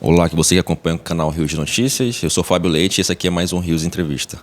Olá, que você que acompanha o canal Rios de Notícias. Eu sou Fábio Leite e esse aqui é mais um Rios Entrevista.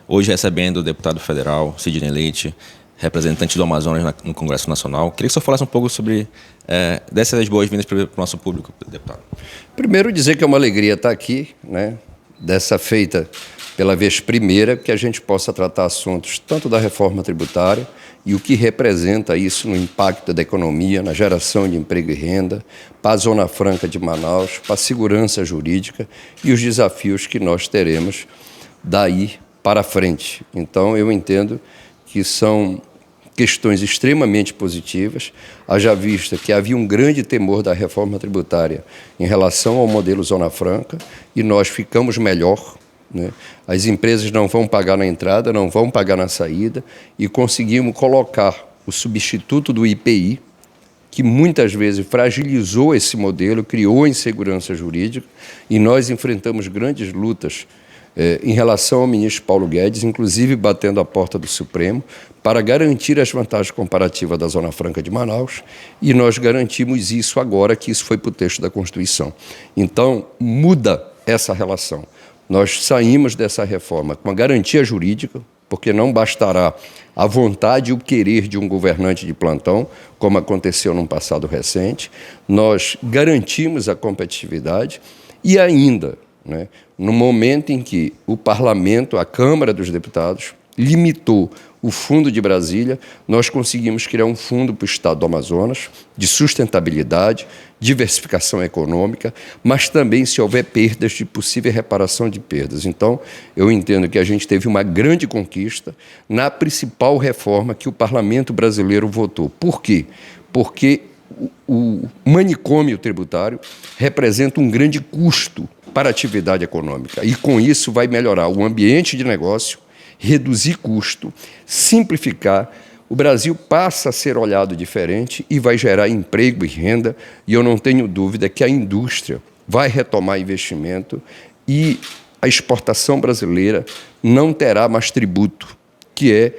Hoje recebendo o deputado federal Sidney Leite, representante do Amazonas no Congresso Nacional. Queria que o senhor falasse um pouco sobre dessas boas-vindas para o nosso público, deputado. Primeiro dizer que é uma alegria estar aqui, né? Dessa feita pela vez primeira, que a gente possa tratar assuntos tanto da reforma tributária e o que representa isso no impacto da economia, na geração de emprego e renda, para a Zona Franca de Manaus, para a segurança jurídica e os desafios que nós teremos daí para frente. Então, eu entendo que são questões extremamente positivas, haja vista que havia um grande temor da reforma tributária em relação ao modelo Zona Franca e nós ficamos melhor, né? As empresas não vão pagar na entrada, não vão pagar na saída e conseguimos colocar o substituto do IPI, que muitas vezes fragilizou esse modelo, criou insegurança jurídica e nós enfrentamos grandes lutas em relação ao ministro Paulo Guedes, inclusive batendo a porta do Supremo, para garantir as vantagens comparativas da Zona Franca de Manaus, e nós garantimos isso agora, que isso foi para o texto da Constituição. Então, muda essa relação. Nós saímos dessa reforma com a garantia jurídica, porque não bastará a vontade e o querer de um governante de plantão, como aconteceu num passado recente. Nós garantimos a competitividade e ainda, né, no momento em que o Parlamento, a Câmara dos Deputados, limitou o Fundo de Brasília, nós conseguimos criar um fundo para o Estado do Amazonas, de sustentabilidade, diversificação econômica, mas também, se houver perdas, de possível reparação de perdas. Então, eu entendo que a gente teve uma grande conquista na principal reforma que o Parlamento brasileiro votou. Por quê? Porque o manicômio tributário representa um grande custo para a atividade econômica e, com isso, vai melhorar o ambiente de negócio, reduzir custo, simplificar. O Brasil passa a ser olhado diferente e vai gerar emprego e renda, e eu não tenho dúvida que a indústria vai retomar investimento e a exportação brasileira não terá mais tributo, que é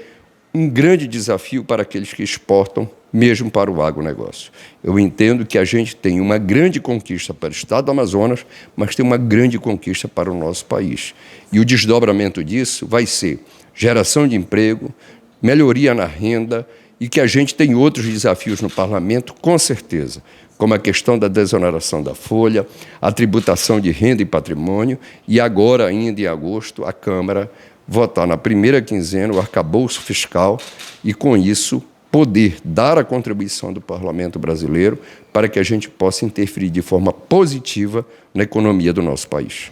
um grande desafio para aqueles que exportam, mesmo para o agronegócio. Eu entendo que a gente tem uma grande conquista para o Estado do Amazonas, mas tem uma grande conquista para o nosso país. E o desdobramento disso vai ser geração de emprego, melhoria na renda e que a gente tem outros desafios no Parlamento, com certeza, como a questão da desoneração da folha, a tributação de renda e patrimônio e agora, ainda em agosto, a Câmara votar na primeira quinzena o arcabouço fiscal e, com isso, poder dar a contribuição do Parlamento brasileiro para que a gente possa interferir de forma positiva na economia do nosso país.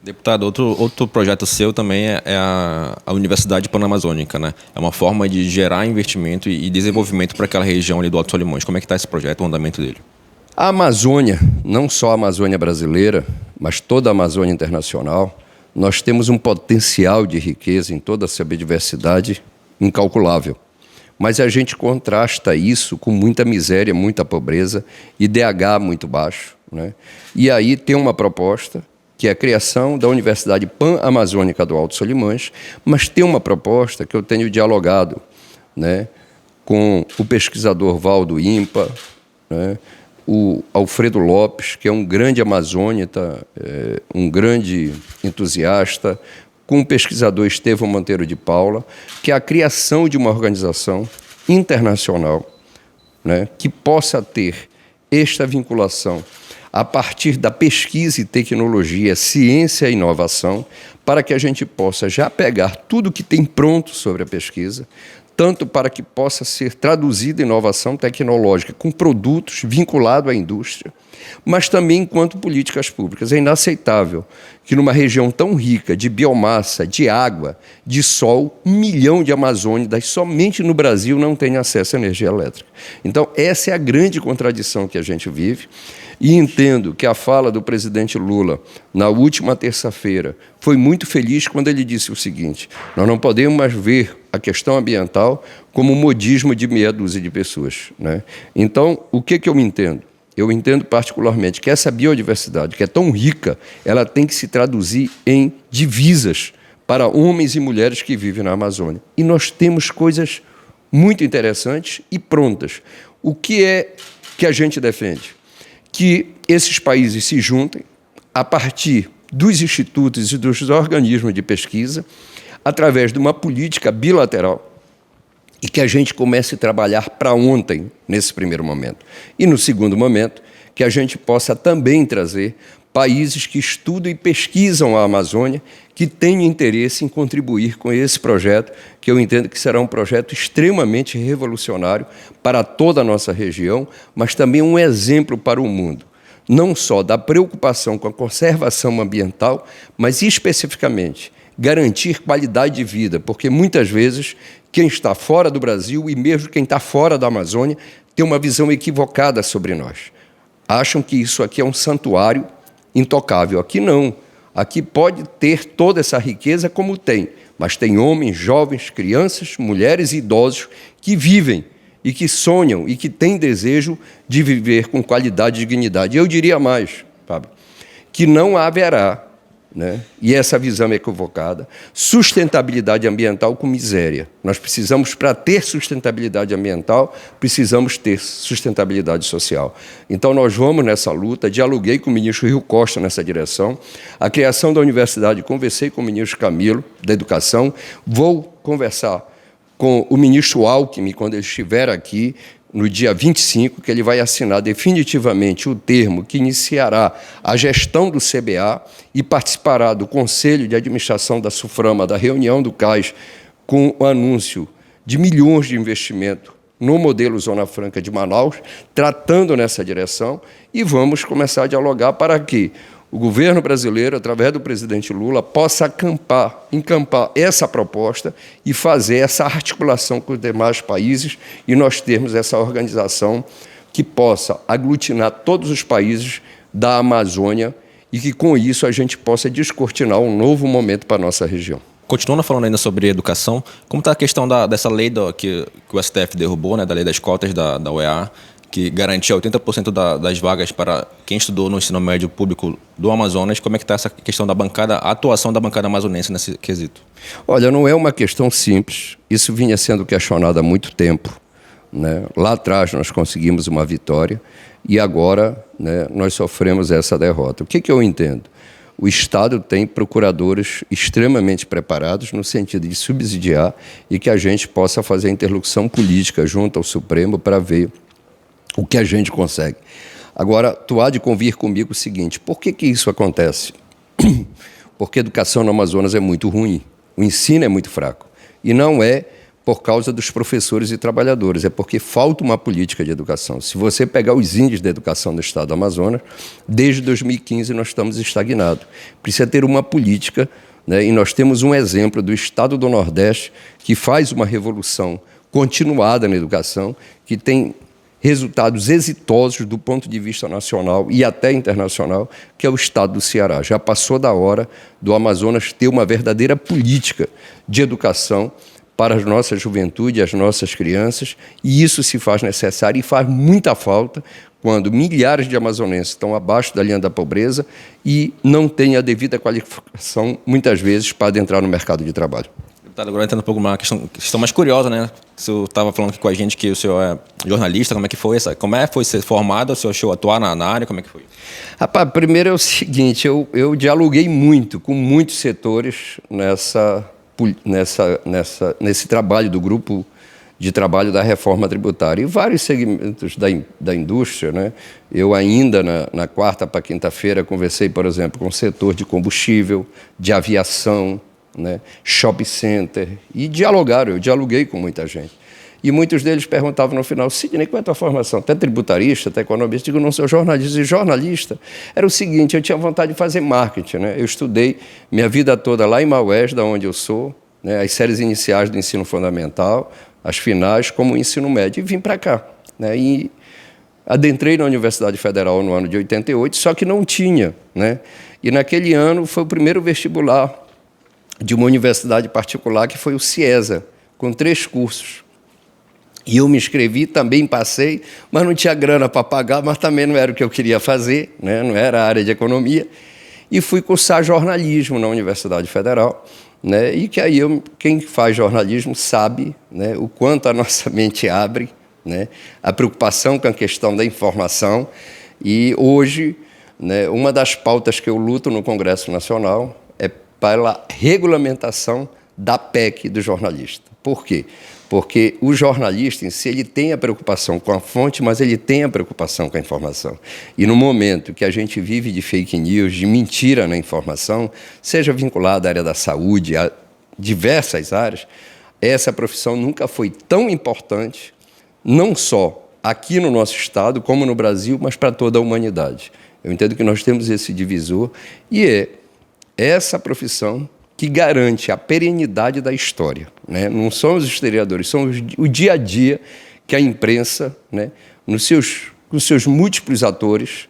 Deputado, outro projeto seu também é a Universidade Panamazônica, né? É uma forma de gerar investimento e desenvolvimento para aquela região ali do Alto Solimões. Como é que está esse projeto, o andamento dele? A Amazônia, não só a Amazônia brasileira, mas toda a Amazônia internacional, nós temos um potencial de riqueza em toda a sua biodiversidade incalculável. Mas a gente contrasta isso com muita miséria, muita pobreza, IDH muito baixo, né? E aí tem uma proposta, que é a criação da Universidade Pan-Amazônica do Alto Solimões, mas tem uma proposta que eu tenho dialogado, né, com o pesquisador Valdo Impa, né, o Alfredo Lopes, que é um grande amazônita, um grande entusiasta, com o pesquisador Estevão Monteiro de Paula, que é a criação de uma organização internacional, né, que possa ter esta vinculação a partir da pesquisa e tecnologia, ciência e inovação, para que a gente possa já pegar tudo que tem pronto sobre a pesquisa, tanto para que possa ser traduzida inovação tecnológica com produtos vinculados à indústria, mas também enquanto políticas públicas. É inaceitável que numa região tão rica de biomassa, de água, de sol, 1 milhão de amazônidas somente no Brasil não tenha acesso à energia elétrica. Então, essa é a grande contradição que a gente vive e entendo que a fala do presidente Lula na última terça-feira foi muito feliz quando ele disse o seguinte: nós não podemos mais ver a questão ambiental como um modismo de meia dúzia de pessoas, né? Então, o que eu entendo? Eu entendo particularmente que essa biodiversidade, que é tão rica, ela tem que se traduzir em divisas para homens e mulheres que vivem na Amazônia. E nós temos coisas muito interessantes e prontas. O que é que a gente defende? Que esses países se juntem a partir dos institutos e dos organismos de pesquisa, através de uma política bilateral, e que a gente comece a trabalhar para ontem, nesse primeiro momento. E, no segundo momento, que a gente possa também trazer países que estudam e pesquisam a Amazônia, que têm interesse em contribuir com esse projeto, que eu entendo que será um projeto extremamente revolucionário para toda a nossa região, mas também um exemplo para o mundo, não só da preocupação com a conservação ambiental, mas especificamente garantir qualidade de vida, porque muitas vezes quem está fora do Brasil e mesmo quem está fora da Amazônia tem uma visão equivocada sobre nós. Acham que isso aqui é um santuário intocável. Aqui não. Aqui pode ter toda essa riqueza como tem, mas tem homens, jovens, crianças, mulheres e idosos que vivem e que sonham e que têm desejo de viver com qualidade e dignidade. Eu diria mais, Fábio, que não haverá, né, e essa visão é equivocada, sustentabilidade ambiental com miséria. Nós precisamos, para ter sustentabilidade ambiental, precisamos ter sustentabilidade social. Então, nós vamos nessa luta, dialoguei com o ministro Rio Costa nessa direção, a criação da universidade, conversei com o ministro Camilo, da Educação, vou conversar com o ministro Alckmin, quando ele estiver aqui, no dia 25, que ele vai assinar definitivamente o termo que iniciará a gestão do CBA e participará do Conselho de Administração da SUFRAMA, da reunião do CAIS, com o anúncio de milhões de investimento no modelo Zona Franca de Manaus, tratando nessa direção, e vamos começar a dialogar para que o governo brasileiro, através do presidente Lula, possa encampar essa proposta e fazer essa articulação com os demais países e nós termos essa organização que possa aglutinar todos os países da Amazônia e que, com isso, a gente possa descortinar um novo momento para a nossa região. Continuando falando ainda sobre educação, como está a questão dessa lei que o STF derrubou, né, da lei das cotas da UEA, que garantia 80% das vagas para quem estudou no ensino médio público do Amazonas? Como é que está essa questão da bancada, a atuação da bancada amazonense nesse quesito? Olha, não é uma questão simples. Isso vinha sendo questionado há muito tempo, né? Lá atrás nós conseguimos uma vitória e agora, né, nós sofremos essa derrota. O que eu entendo? O Estado tem procuradores extremamente preparados no sentido de subsidiar e que a gente possa fazer interlocução política junto ao Supremo para ver o que a gente consegue. Agora, tu há de convir comigo o seguinte, por que isso acontece? Porque a educação no Amazonas é muito ruim, o ensino é muito fraco. E não é por causa dos professores e trabalhadores, é porque falta uma política de educação. Se você pegar os índices da educação do Estado do Amazonas, desde 2015 nós estamos estagnados. Precisa ter uma política, né? E nós temos um exemplo do Estado do Nordeste que faz uma revolução continuada na educação, que tem resultados exitosos do ponto de vista nacional e até internacional, que é o Estado do Ceará. Já passou da hora do Amazonas ter uma verdadeira política de educação para a nossa juventude, as nossas crianças, e isso se faz necessário e faz muita falta quando milhares de amazonenses estão abaixo da linha da pobreza e não têm a devida qualificação, muitas vezes, para adentrar no mercado de trabalho. Deputado, agora entrando um pouco uma questão mais curiosa, né? O senhor estava falando aqui com a gente que o senhor é jornalista, como é que foi foi ser formado, o senhor achou atuar na área, como é que foi? Rapaz, primeiro é o seguinte, eu dialoguei muito com muitos setores nesse trabalho do grupo de trabalho da reforma tributária e vários segmentos da indústria, né? Eu ainda, na quarta para quinta-feira, conversei, por exemplo, com o setor de combustível, de aviação, né, shopping center, e eu dialoguei com muita gente. E muitos deles perguntavam no final, Sidney, qual é a tua formação? Tu é tributarista, tu é economista? Eu digo, não, sou jornalista. E jornalista era o seguinte, eu tinha vontade de fazer marketing, né? Eu estudei minha vida toda lá em Maués, da onde eu sou, né, as séries iniciais do ensino fundamental, as finais, como o ensino médio, e vim para cá, né? E adentrei na Universidade Federal no ano de 88, só que não tinha, né? E naquele ano foi o primeiro vestibular de uma universidade particular, que foi o CIESA, com 3 cursos. E eu me inscrevi, também passei, mas não tinha grana para pagar, mas também não era o que eu queria fazer, né? Não era a área de economia. E fui cursar jornalismo na Universidade Federal, né? E que aí quem faz jornalismo sabe, né, o quanto a nossa mente abre, né, a preocupação com a questão da informação. E hoje, né, uma das pautas que eu luto no Congresso Nacional é pela regulamentação da PEC do jornalista. Por quê? Porque o jornalista em si, ele tem a preocupação com a fonte, mas ele tem a preocupação com a informação. E no momento que a gente vive de fake news, de mentira na informação, seja vinculada à área da saúde, a diversas áreas, essa profissão nunca foi tão importante, não só aqui no nosso estado, como no Brasil, mas para toda a humanidade. Eu entendo que nós temos esse divisor e é essa profissão que garante a perenidade da história, né? Não são os historiadores, são o dia a dia que a imprensa, né, nos seus múltiplos atores,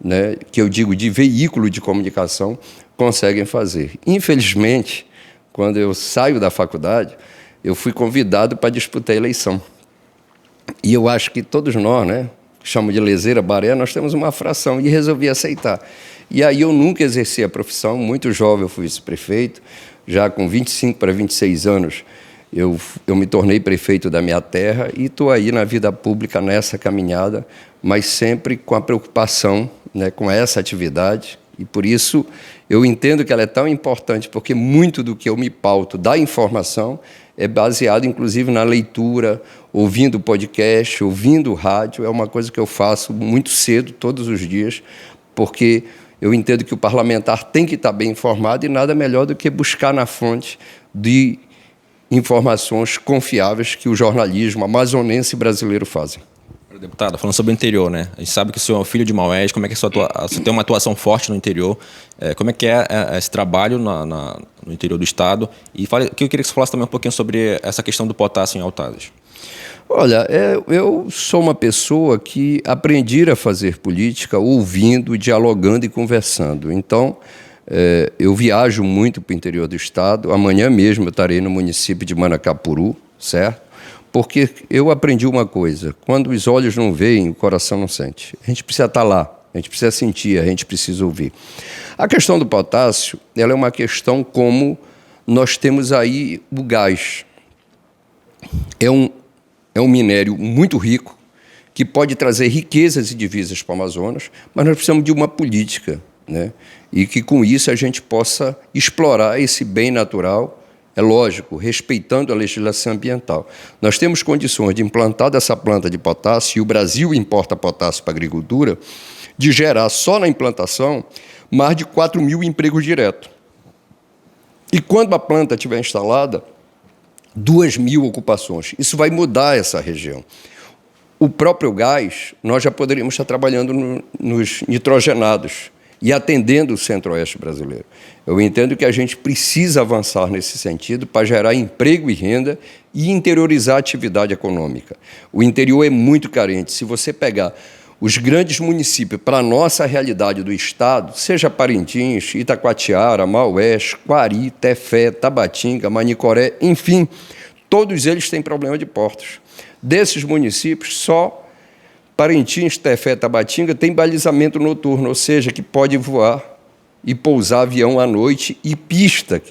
né, que eu digo de veículo de comunicação, conseguem fazer. Infelizmente, quando eu saio da faculdade, eu fui convidado para disputar a eleição. E eu acho que todos nós, né, chamam de leseira, baré, nós temos uma fração, e resolvi aceitar. E aí eu nunca exerci a profissão, muito jovem eu fui vice-prefeito, já com 25 para 26 anos eu me tornei prefeito da minha terra e estou aí na vida pública nessa caminhada, mas sempre com a preocupação, né, com essa atividade, e por isso eu entendo que ela é tão importante, porque muito do que eu me pauto da informação é baseado, inclusive, na leitura, ouvindo podcast, ouvindo rádio, é uma coisa que eu faço muito cedo, todos os dias, porque eu entendo que o parlamentar tem que estar bem informado e nada melhor do que buscar na fonte de informações confiáveis que o jornalismo amazonense brasileiro fazem. Deputado, falando sobre o interior, né? A gente sabe que o senhor é um filho de Maués, como é que você tem uma atuação forte no interior, como é que é esse trabalho no interior do estado? E que eu queria que você falasse também um pouquinho sobre essa questão do potássio em Altazes. Olha, eu sou uma pessoa que aprendi a fazer política ouvindo, dialogando e conversando. Então, eu viajo muito para o interior do estado. Amanhã mesmo eu estarei no município de Manacapuru, certo? Porque eu aprendi uma coisa: quando os olhos não veem, o coração não sente. A gente precisa estar lá, a gente precisa sentir, a gente precisa ouvir. A questão do potássio, ela é uma questão como nós temos aí o gás. É um minério muito rico, que pode trazer riquezas e divisas para o Amazonas, mas nós precisamos de uma política, né? E que com isso a gente possa explorar esse bem natural, é lógico, respeitando a legislação ambiental. Nós temos condições de implantar dessa planta de potássio, e o Brasil importa potássio para a agricultura, de gerar só na implantação mais de 4 mil empregos diretos. E quando a planta estiver instalada, 2.000 ocupações. Isso vai mudar essa região. O próprio gás, nós já poderíamos estar trabalhando nos nitrogenados e atendendo o centro-oeste brasileiro. Eu entendo que a gente precisa avançar nesse sentido para gerar emprego e renda e interiorizar a atividade econômica. O interior é muito carente. Se você pegar os grandes municípios para a nossa realidade do estado, seja Parintins, Itacoatiara, Maués, Quari, Tefé, Tabatinga, Manicoré, enfim, todos eles têm problema de portos. Desses municípios, só Parintins, Tefé, Tabatinga tem balizamento noturno, ou seja, que pode voar e pousar avião à noite, e pista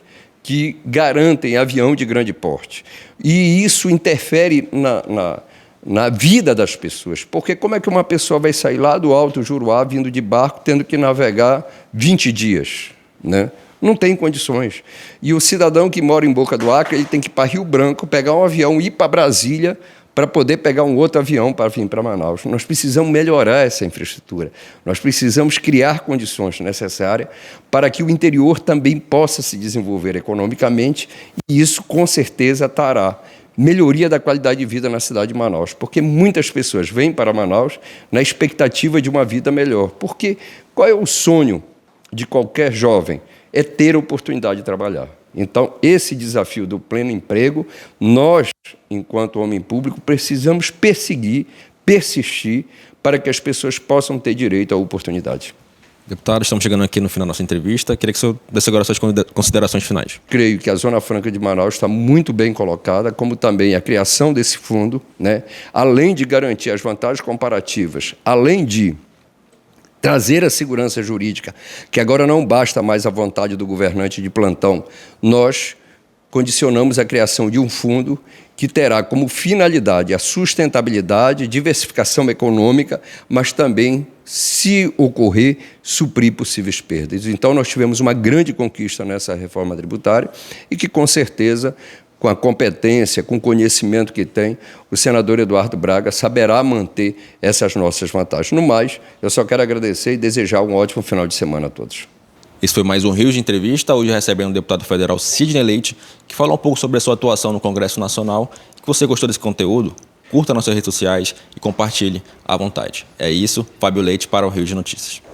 que garantem avião de grande porte. E isso interfere na vida das pessoas, porque como é que uma pessoa vai sair lá do Alto Juruá, vindo de barco, tendo que navegar 20 dias, né? Não tem condições. E o cidadão que mora em Boca do Acre, ele tem que ir para Rio Branco, pegar um avião, ir para Brasília, para poder pegar um outro avião para vir para Manaus. Nós precisamos melhorar essa infraestrutura, nós precisamos criar condições necessárias para que o interior também possa se desenvolver economicamente, e isso, com certeza, trará melhoria da qualidade de vida na cidade de Manaus, porque muitas pessoas vêm para Manaus na expectativa de uma vida melhor. Porque qual é o sonho de qualquer jovem? É ter a oportunidade de trabalhar. Então, esse desafio do pleno emprego, nós, enquanto homem público, precisamos perseguir, persistir, para que as pessoas possam ter direito à oportunidade. Deputado, estamos chegando aqui no final da nossa entrevista. Queria que o senhor desse agora suas considerações finais. Creio que a Zona Franca de Manaus está muito bem colocada, como também a criação desse fundo, né? Além de garantir as vantagens comparativas, além de trazer a segurança jurídica, que agora não basta mais a vontade do governante de plantão, nós condicionamos a criação de um fundo que terá como finalidade a sustentabilidade, diversificação econômica, mas também, se ocorrer, suprir possíveis perdas. Então, nós tivemos uma grande conquista nessa reforma tributária e que, com certeza, com a competência, com o conhecimento que tem, o senador Eduardo Braga saberá manter essas nossas vantagens. No mais, eu só quero agradecer e desejar um ótimo final de semana a todos. Esse foi mais um Rios de Entrevista, hoje recebendo o deputado federal Sidney Leite, que fala um pouco sobre a sua atuação no Congresso Nacional. Se você gostou desse conteúdo, curta nossas redes sociais e compartilhe à vontade. É isso, Fábio Leite para o Rio de Notícias.